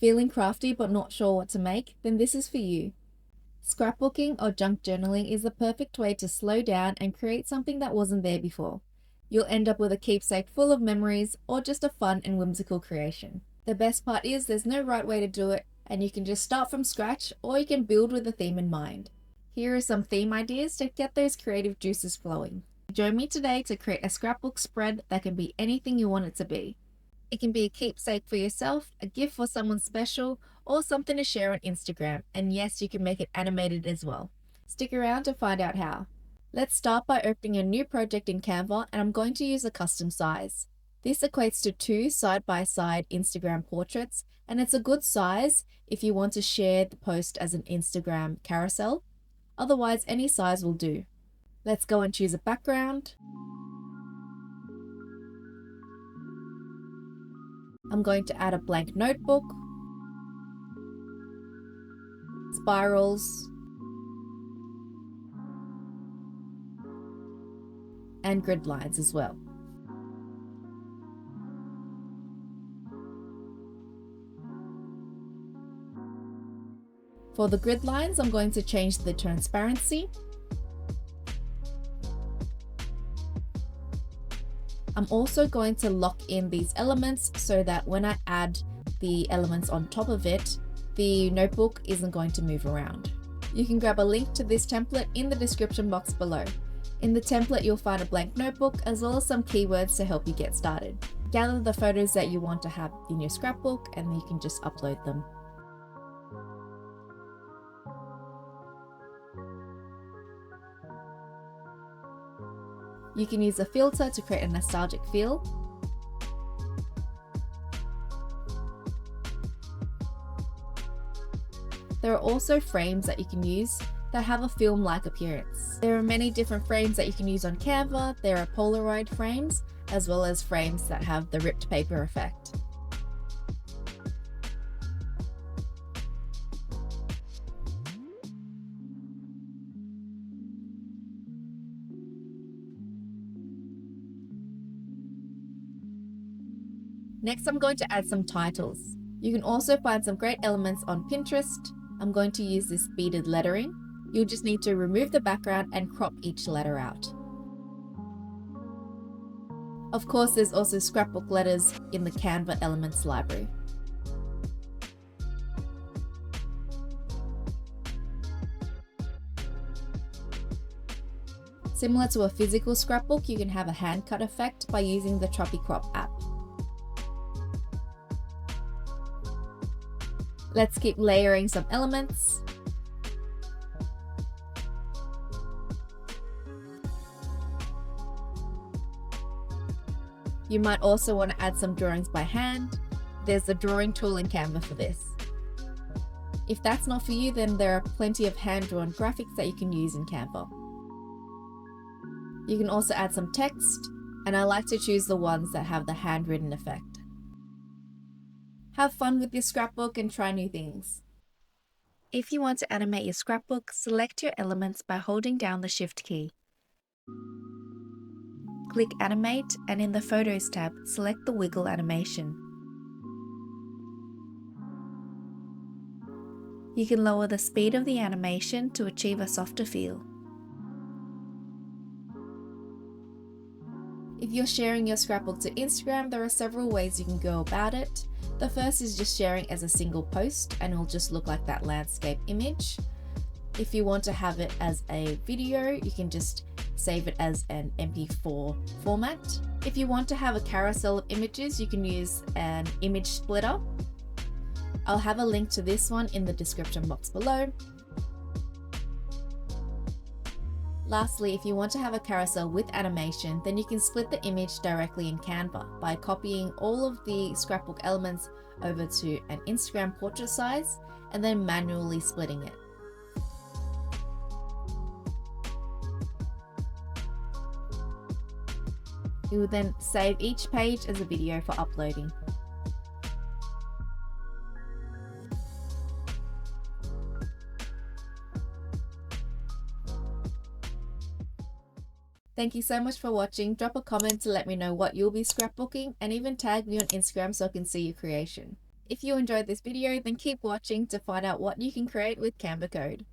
Feeling crafty but not sure what to make? Then this is for you. Scrapbooking or junk journaling is the perfect way to slow down and create something that wasn't there before. You'll end up with a keepsake full of memories or just a fun and whimsical creation. The best part is there's no right way to do it, and you can just start from scratch or you can build with a theme in mind. Here are some theme ideas to get those creative juices flowing. Join me today to create a scrapbook spread that can be anything you want it to be. It can be a keepsake for yourself, a gift for someone special, or something to share on Instagram. And yes, you can make it animated as well. Stick around to find out how. Let's start by opening a new project in Canva, and I'm going to use a custom size. This equates to 2 side-by-side Instagram portraits, and it's a good size if you want to share the post as an Instagram carousel. Otherwise, any size will do. Let's go and choose a background. I'm going to add a blank notebook, spirals, and grid lines as well. For the grid lines, I'm going to change the transparency. I'm also going to lock in these elements so that when I add the elements on top of it, the notebook isn't going to move around. You can grab a link to this template in the description box below. In the template, you'll find a blank notebook as well as some keywords to help you get started. Gather the photos that you want to have in your scrapbook and you can just upload them. You can use a filter to create a nostalgic feel. There are also frames that you can use that have a film-like appearance. There are many different frames that you can use on Canva. There are Polaroid frames, as well as frames that have the ripped paper effect. Next, I'm going to add some titles. You can also find some great elements on Pinterest. I'm going to use this beaded lettering. You'll just need to remove the background and crop each letter out. Of course, there's also scrapbook letters in the Canva Elements library. Similar to a physical scrapbook, you can have a hand cut effect by using the Choppy Crop app. Let's keep layering some elements. You might also want to add some drawings by hand. There's the drawing tool in Canva for this. If that's not for you, then there are plenty of hand-drawn graphics that you can use in Canva. You can also add some text, and I like to choose the ones that have the handwritten effect. Have fun with your scrapbook and try new things. If you want to animate your scrapbook, select your elements by holding down the Shift key. Click Animate, and in the Photos tab, select the wiggle animation. You can lower the speed of the animation to achieve a softer feel. If you're sharing your scrapbook to Instagram, there are several ways you can go about it. The first is just sharing as a single post, and it'll just look like that landscape image. If you want to have it as a video, you can just save it as an MP4 format. If you want to have a carousel of images, you can use an image splitter. I'll have a link to this one in the description box below. Lastly, if you want to have a carousel with animation, then you can split the image directly in Canva by copying all of the scrapbook elements over to an Instagram portrait size and then manually splitting it. You will then save each page as a video for uploading. Thank you so much for watching. Drop a comment to let me know what you'll be scrapbooking and even tag me on Instagram so I can see your creation. If you enjoyed this video, then keep watching to find out what you can create with Canva code.